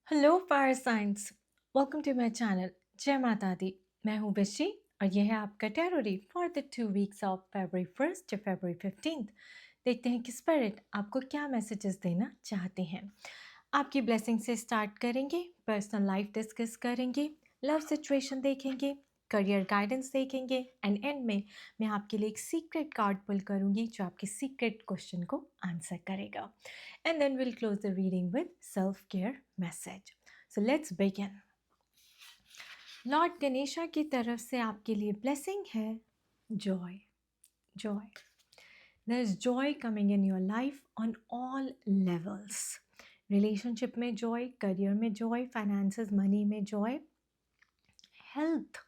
Hello fire science. Welcome to my channel. जय माता दी। मैं हूँ विशी और यह है आपका tarot read for the 2 weeks of February 1st to February 15th। देखते हैं कि स्पिरिट आपको क्या मैसेजेस देना चाहते हैं। आपकी ब्लेसिंग से स्टार्ट करेंगे, पर्सनल लाइफ डिस्कस करेंगे, लव सिचुएशन देखेंगे, करियर गाइडेंस देखेंगे एंड एंड में मैं आपके लिए एक सीक्रेट कार्ड पुल करूंगी जो आपके सीक्रेट क्वेश्चन को आंसर करेगा। And then we'll close the reading with self-care message. So let's begin. Lord Ganesha की तरफ से आपके लिए ब्लेसिंग है Joy. Joy, there is joy coming in your life on all levels. Relationship में जॉय, करियर में जॉय, फाइनेंसेस मनी में Joy, health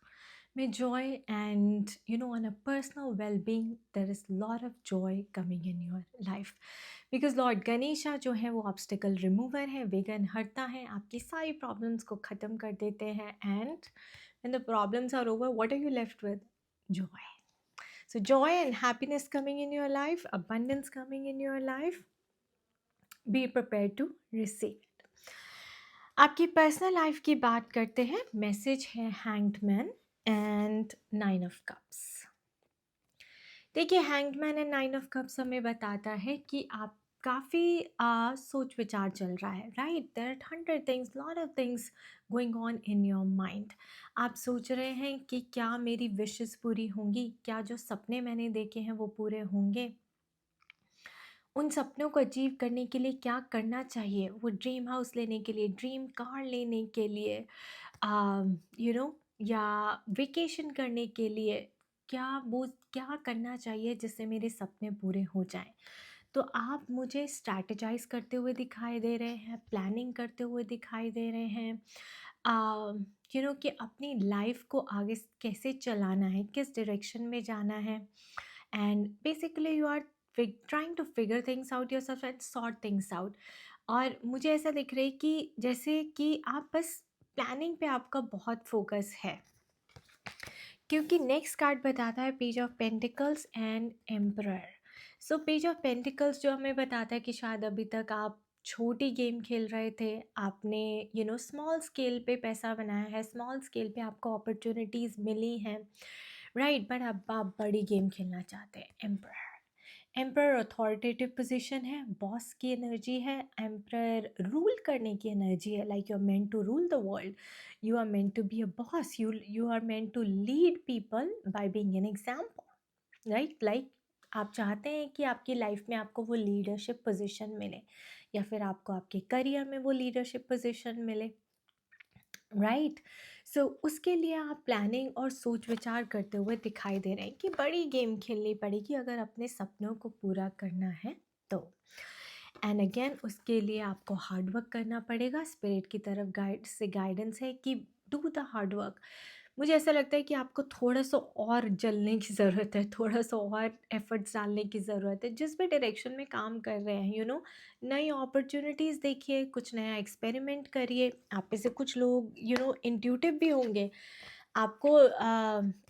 में joy, and on a personal well-being there is lot of joy coming in your life because Lord Ganesha जो है वो obstacle remover है, विघ्न हरता है, आपकी सारी problems को ख़त्म कर देते हैं and when the problems are over, what are you left with? Joy. So joy and happiness coming in your life, abundance coming in your life. Be prepared to receive it. आपकी personal life की बात करते हैं। Message है hanged man and 9 of cups. देखिए, hanged man and 9 of cups हमें बताता है कि आप काफ़ी सोच विचार चल रहा है, right? There are 100 things, lot of things going on in your mind. आप सोच रहे हैं कि क्या मेरी विशेस पूरी होंगी, क्या जो सपने मैंने देखे हैं वो पूरे होंगे, उन सपनों को अचीव करने के लिए क्या करना चाहिए, वो ड्रीम हाउस लेने के लिए, ड्रीम कार लेने के लिए, या वेकेशन करने के लिए, क्या करना चाहिए जिससे मेरे सपने पूरे हो जाएं। तो आप मुझे स्ट्रैटेजाइज करते हुए दिखाई दे रहे हैं, प्लानिंग करते हुए दिखाई दे रहे हैं, कि अपनी लाइफ को आगे कैसे चलाना है, किस डायरेक्शन में जाना है, and basically you are trying to figure things out yourself and sort things out. और मुझे ऐसा दिख रहा है कि जैसे कि आप बस प्लानिंग पे आपका बहुत फोकस है, क्योंकि नेक्स्ट कार्ड बताता है page of pentacles and emperor. So page of pentacles जो हमें बताता है कि शायद अभी तक आप छोटी गेम खेल रहे थे, आपने स्मॉल स्केल पे पैसा बनाया है, स्मॉल स्केल पे आपको अपॉर्चुनिटीज़ मिली हैं, राइट? बट अब आप बड़ी गेम खेलना चाहते हैं। एम्परर, एम्परर अथॉरिटेटिव पोजीशन है, बॉस की एनर्जी है, एम्परर रूल करने की एनर्जी है, like you are meant to rule the world, you are meant to be a boss, you are meant to lead people by being an example, right? Like आप चाहते हैं कि आपकी life में आपको वो लीडरशिप पोजीशन मिले, या फिर आपको आपके करियर में वो लीडरशिप पोजीशन मिले, राइट? सो उसके लिए आप प्लानिंग और सोच विचार करते हुए दिखाई दे रहे हैं कि बड़ी गेम खेलनी पड़ेगी अगर अपने सपनों को पूरा करना है तो। एंड अगेन उसके लिए आपको हार्ड वर्क करना पड़ेगा। स्पिरिट की तरफ गाइडेंस है कि डू द हार्ड वर्क। मुझे ऐसा लगता है कि आपको थोड़ा सा और जलने की ज़रूरत है, थोड़ा सा और एफर्ट्स डालने की ज़रूरत है जिस भी डायरेक्शन में काम कर रहे हैं। नई अपॉर्चुनिटीज़ देखिए, कुछ नया एक्सपेरिमेंट करिए। आप में से कुछ लोग इंट्यूटिव भी होंगे। आपको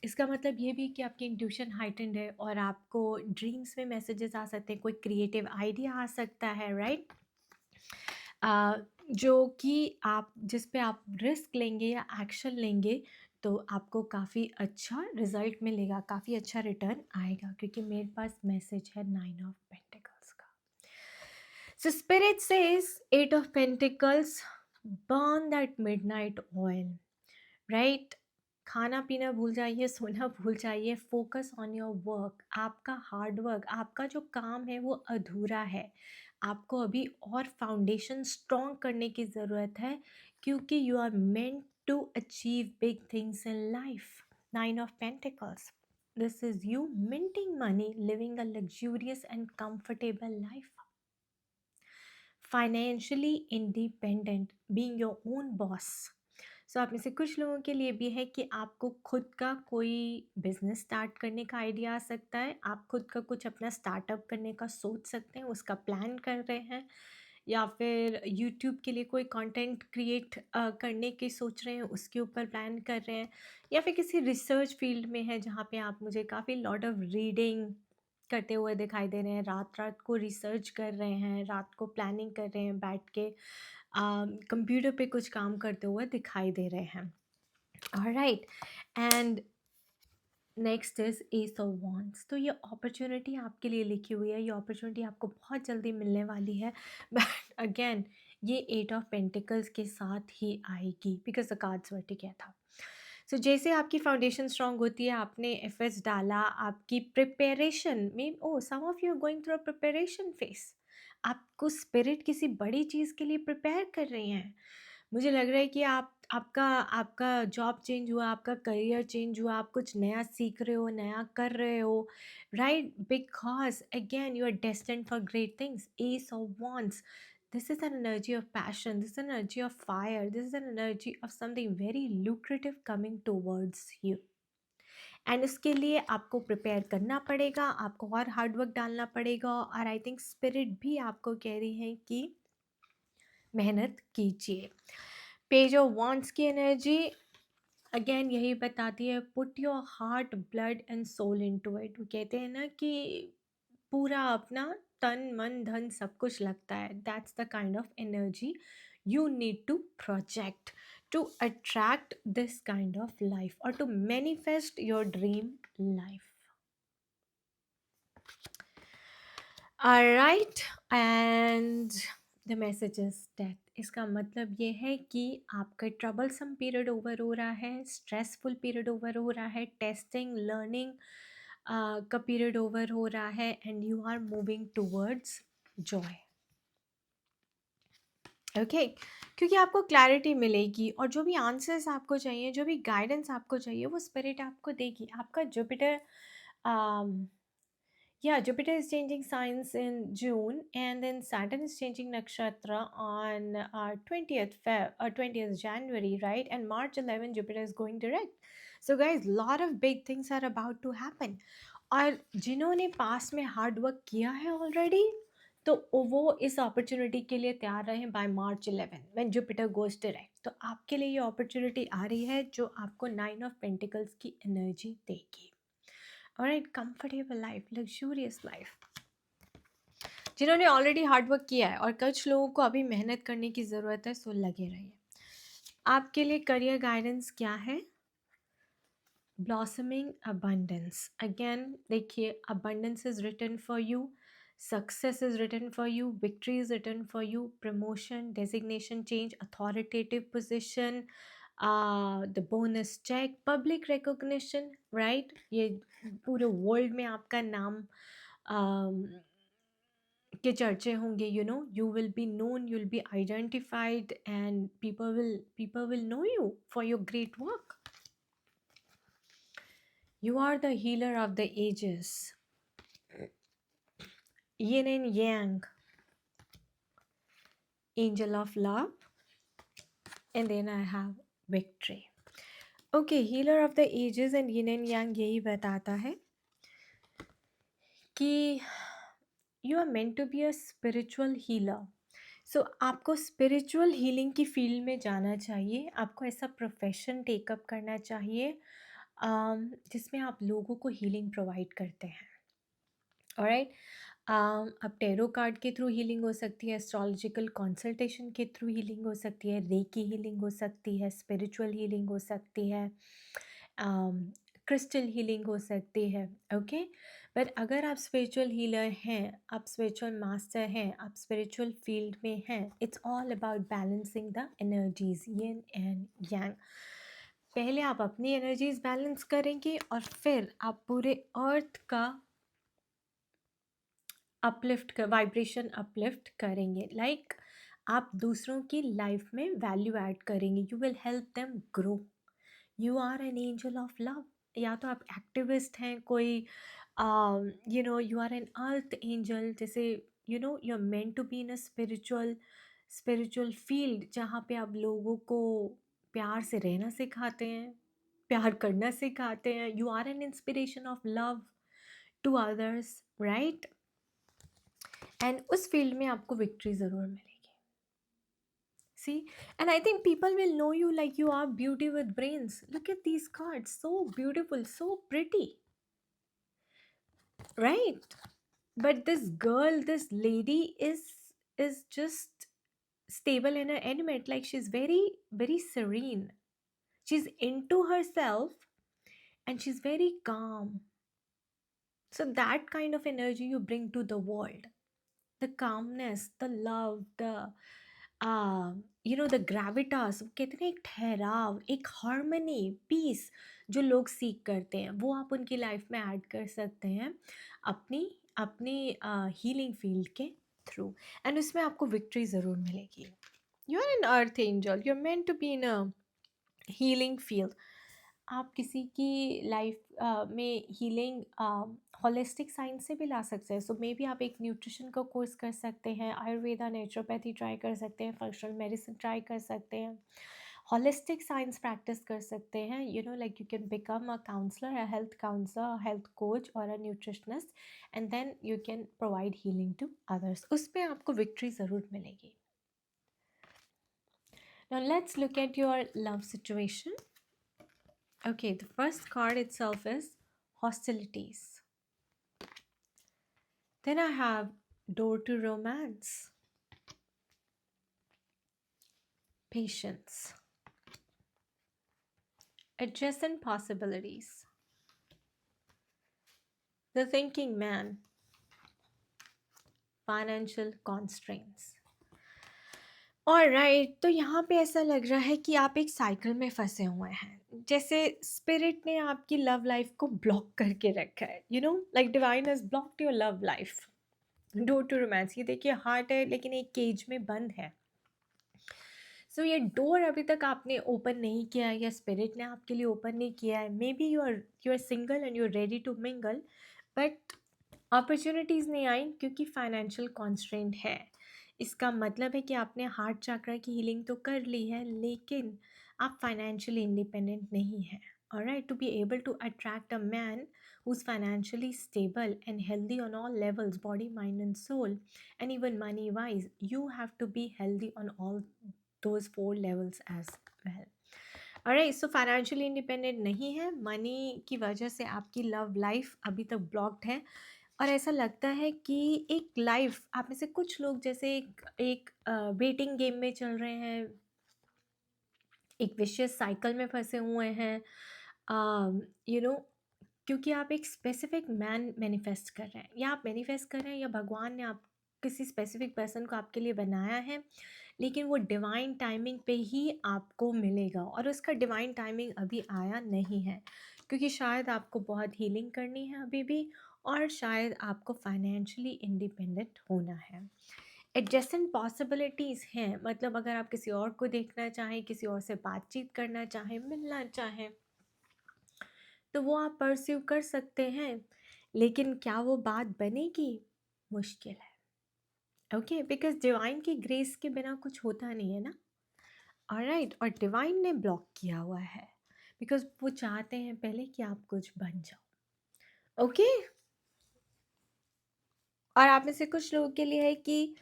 इसका मतलब ये भी कि आपकी इंट्यूशन हाइटेंड है और आपको ड्रीम्स में मैसेजेस आ सकते हैं, कोई क्रिएटिव आइडिया आ सकता है, राइट? जो कि आप जिस पे आप रिस्क लेंगे या एक्शन लेंगे तो आपको काफ़ी अच्छा रिजल्ट मिलेगा, काफ़ी अच्छा रिटर्न आएगा, क्योंकि मेरे पास मैसेज है 9 ऑफ पेंटिकल्स का। So spirit says 8 of pentacles, burn that midnight oil, right? खाना पीना भूल जाइए, सोना भूल जाइए, फोकस ऑन योर वर्क। आपका हार्ड वर्क, आपका जो काम है वो अधूरा है, आपको अभी और फाउंडेशन स्ट्रॉन्ग करने की ज़रूरत है, क्योंकि you are meant to achieve big things in life. 9 of pentacles, this is you minting money, living a luxurious and comfortable life, financially independent, being your own boss. So आप में से कुछ लोगों के लिए भी है कि आपको खुद का कोई बिजनेस स्टार्ट करने का आइडिया आ सकता है, आप खुद का कुछ अपना स्टार्टअप करने का सोच सकते हैं, उसका प्लान कर रहे हैं, या फिर यूट्यूब के लिए कोई कंटेंट क्रिएट करने की सोच रहे हैं, उसके ऊपर प्लान कर रहे हैं, या फिर किसी रिसर्च फील्ड में है जहाँ पे आप मुझे काफ़ी लॉट ऑफ रीडिंग करते हुए दिखाई दे रहे हैं, रात रात को रिसर्च कर रहे हैं, रात को प्लानिंग कर रहे हैं बैठ के, कंप्यूटर पे कुछ काम करते हुए दिखाई दे रहे हैं। Alright, and next is S of wands. तो ये अपॉर्चुनिटी आपके लिए लिखी हुई है, ये अपॉर्चुनिटी आपको बहुत जल्दी मिलने वाली है, बट अगेन ये एट ऑफ पेंटिकल्स के साथ ही आएगी, because the cards were together. So जैसे आपकी फाउंडेशन स्ट्रांग होती है, आपने एफर्ट्स डाला, आपकी प्रिपरेशन में, oh some of you are going through a preparation phase, आपको स्पिरिट किसी बड़ी चीज़ के लिए प्रिपेयर कर रही हैं। मुझे लग रहा है कि आपका आपका जॉब चेंज हुआ, आपका करियर चेंज हुआ, आप कुछ नया सीख रहे हो, नया कर रहे हो, right? Because again you are destined for great things. Ace of wands, this is an energy of passion, this is an energy of fire, this is an energy of something very lucrative coming towards you, and उसके लिए आपको prepare करना पड़ेगा, आपको और hard work डालना पड़ेगा, और आई थिंक स्पिरिट भी आपको कह रही है कि मेहनत कीजिए। पेज ऑफ वॉन्ड्स की एनर्जी अगेन यही बताती है, put your heart, blood and soul into it. वो कहते हैं ना कि पूरा अपना तन मन धन सब कुछ लगता है, that's the kind of energy you need to project to attract this kind of life और to manifest your dream life. Alright, and the message is death. इसका मतलब ये है कि आपका ट्रबलसम पीरियड ओवर हो रहा है, स्ट्रेसफुल पीरियड ओवर हो रहा है, टेस्टिंग लर्निंग का पीरियड ओवर हो रहा है, and you are moving towards joy. Okay, क्योंकि आपको क्लैरिटी मिलेगी, और जो भी आंसर्स आपको चाहिए, जो भी गाइडेंस आपको चाहिए, वो स्पिरिट आपको देगी। आपका Jupiter, yeah, Jupiter is changing signs in June, and then Saturn is changing nakshatra on 20th January, right? And March 11, Jupiter is going direct. So, guys, lot of big things are about to happen. और जिन्होंने पास में hard work किया है already, तो वो इस opportunity के लिए तैयार रहे by March 11 when Jupiter goes direct. तो आपके लिए ये अपॉर्चुनिटी आ रही है जो आपको 9 ऑफ पेंटिकल्स की एनर्जी देगी। Alright, comfortable life, luxurious life. जिन्होंने ऑलरेडी हार्ड वर्क किया है और कुछ लोगों को अभी मेहनत करने की ज़रूरत है, सो लगे रहिए। आपके लिए करियर गाइडेंस क्या है? Blossoming abundance. अगेन देखिए, abundance is written for you, success is written for you, victory is written for you, promotion, designation change, authoritative position, the bonus check, public recognition, right? ये पूरे world में आपका नाम के चर्चे होंगे, you know, you will be known, you will be identified, and people will know you for your great work. You are the healer of the ages, yin and yang, angel of love, and then I have victory. Okay, healer of the ages and yin and yang यही बताता है कि you are meant to be a spiritual healer. सो आपको spiritual healing की field में जाना चाहिए, आपको ऐसा प्रोफेशन टेकअप करना चाहिए जिसमें आप लोगों को हीलिंग प्रोवाइड करते हैं। ऑलराइट, अब टैरो कार्ड के थ्रू हीलिंग हो सकती है, एस्ट्रोलॉजिकल कंसल्टेशन के थ्रू हीलिंग हो सकती है, रेकी हीलिंग हो सकती है, स्पिरिचुअल हीलिंग हो सकती है, क्रिस्टल हीलिंग हो सकती है। ओके, बट अगर आप स्पिरिचुअल हीलर हैं, आप स्पिरिचुअल मास्टर हैं, आप स्पिरिचुअल फील्ड में हैं, it's all about balancing the energies, yin and yang. पहले आप अपनी एनर्जीज बैलेंस करेंगे और फिर आप पूरे अर्थ का अपलिफ्ट वाइब्रेशन अपलिफ्ट करेंगे। लाइक आप दूसरों की लाइफ में वैल्यू ऐड करेंगे, you will help them grow. You are an angel of love. या तो आप एक्टिविस्ट हैं कोई, you know, you are an earth angel, जैसे you know you are meant to be in a spiritual field जहाँ पे आप लोगों को प्यार से रहना सिखाते हैं, प्यार करना सिखाते हैं। You are an inspiration of love to others, right? And उस फील्ड में आपको विक्ट्री ज़रूर मिलेगी। See, and I think people will know you like you are beauty with brains. Look at these cards, so beautiful, so pretty, right? But this girl, this lady is just stable in her element, like she's very very serene, she's into herself, and she's very calm. So that kind of energy you bring to the world, the calmness, the love, the the Gravitas, कहते हैं एक ठहराव, एक harmony, piece जो लोग सीख करते हैं, वो आप उनकी लाइफ में ऐड कर सकते हैं अपनी अपनी हीलिंग फील्ड के थ्रू, एंड उसमें आपको विक्ट्री ज़रूर मिलेगी. You are an earth angel, you are meant to be in a healing field. आप किसी की लाइफ में हीलिंग होलिस्टिक साइंस से भी ला सकते हैं. सो मे बी आप एक न्यूट्रिशन का कोर्स कर सकते हैं, आयुर्वेदा नेचुरोपैथी ट्राई कर सकते हैं, फंक्शनल मेडिसिन ट्राई कर सकते हैं, होलिस्टिक साइंस प्रैक्टिस कर सकते हैं. Like you can become a counsellor, a health counsellor, health coach और a nutritionist, and then you can provide healing to others. उसमें आपको विक्ट्री ज़रूर मिलेगी. Now let's look at your love situation. Okay, the first card itself is hostilities. Then I have door to romance, patience, adjacent possibilities, the thinking man, financial constraints. Alright, तो यहाँ पे ऐसा लग रहा है कि आप एक साइकिल में फंसे हुए हैं, जैसे स्पिरिट ने आपकी लव लाइफ को ब्लॉक करके रखा है. Like divine has blocked your love life. Door to romance, ये देखिए हार्ट है लेकिन एक केज में बंद है. सो ये डोर अभी तक आपने ओपन नहीं किया है, या स्पिरिट ने आपके लिए ओपन नहीं किया है. Maybe you are single and you are ready to mingle, but opportunities नहीं आई क्योंकि फाइनेंशियल कॉन्स्ट्रेंट है. इसका मतलब है कि आपने हार्ट चक्र की हीलिंग तो कर ली है, लेकिन आप फाइनेंशियली इंडिपेंडेंट नहीं हैं. Alright, to be able to attract a man who's financially stable and healthy on all levels, body, mind and soul, and even money wise, you have to be healthy on all those 4 levels as well. alright, so financially independent नहीं है, money की वजह से आपकी love life अभी तक blocked है. और ऐसा लगता है कि एक लाइफ, आप में से कुछ लोग जैसे एक वेटिंग गेम में चल रहे हैं, एक विशियस साइकिल में फंसे हुए हैं. यू नो क्योंकि आप एक स्पेसिफिक मैन मैनिफेस्ट कर रहे हैं, या आप मैनिफेस्ट कर रहे हैं, या भगवान ने आप किसी स्पेसिफिक पर्सन को आपके लिए बनाया है, लेकिन वो डिवाइन टाइमिंग पे ही आपको मिलेगा, और उसका डिवाइन टाइमिंग अभी आया नहीं है, क्योंकि शायद आपको बहुत हीलिंग करनी है अभी भी, और शायद आपको फाइनेंशियली इंडिपेंडेंट होना है. एडजेसेंट पॉसिबिलिटीज़ हैं, मतलब अगर आप किसी और को देखना चाहें, किसी और से बातचीत करना चाहें, मिलना चाहें, तो वो आप परस्यू कर सकते हैं, लेकिन क्या वो बात बनेगी? मुश्किल है. ओके, बिकॉज डिवाइन की ग्रेस के बिना कुछ होता नहीं है ना. ऑलराइट, और डिवाइन ने ब्लॉक किया हुआ है बिकॉज वो चाहते हैं पहले कि आप कुछ बन जाओ. ओके, और आप में से कुछ लोगों के लिए है कि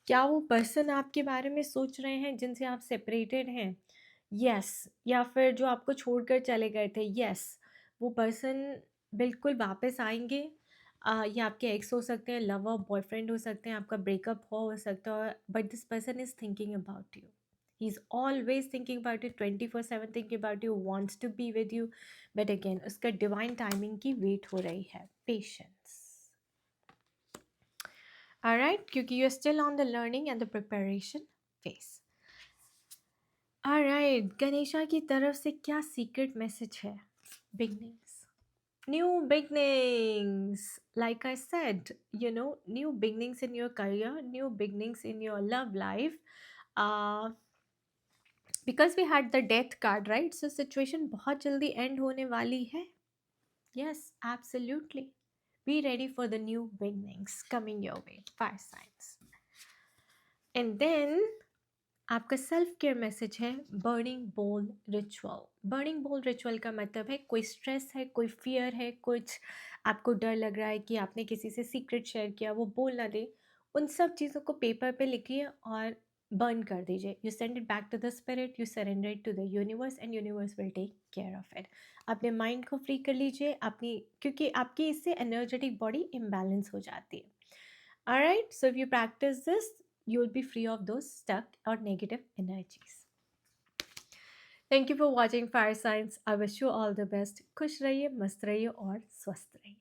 क्या वो पर्सन आपके बारे में सोच रहे हैं जिनसे आप सेपरेटेड हैं? यस. या फिर जो आपको छोड़कर चले गए थे, यस, वो पर्सन बिल्कुल वापस आएंगे. या आपके एक्स हो सकते हैं, लवर, बॉयफ्रेंड हो सकते हैं, आपका ब्रेकअप हो सकता है, but this person is thinking about you. He is always thinking about you, 24/7 thinking about you, wants to be with you, but again उसका डिवाइन टाइमिंग की वेट हो रही है. पेशेंस. Alright, क्योंकि you're still on the learning and the preparation phase. Alright, Ganesha की तरफ से क्या सीक्रेट मैसेज है? Beginnings. New beginnings. Like I said, new beginnings in your career, new beginnings in your love life. Because we had the death card, right? So situation बहुत जल्दी end होने वाली है. Yes, absolutely. Be ready for the new beginnings coming your way. Fire signs. And then आपका self care message है burning बोल ritual. Burning बोल ritual का मतलब है कोई स्ट्रेस है, कोई फियर है, कुछ आपको डर लग रहा है कि आपने किसी से सीक्रेट शेयर किया, वो बोल ना दे, उन सब चीज़ों को पेपर पे लिखिए और बर्न कर दीजिए. You send it back to the spirit, you surrender it to the universe, and universe will take care of it. अपने माइंड को फ्री कर लीजिए अपनी, क्योंकि आपकी इससे एनर्जेटिक बॉडी इम्बैलेंस हो जाती है. Alright, so if you practice this, you will be free of those stuck or negative energies. Thank you for watching Fire Science. I wish you all the best. खुश रहिए, मस्त रहिए और स्वस्थ रहिए.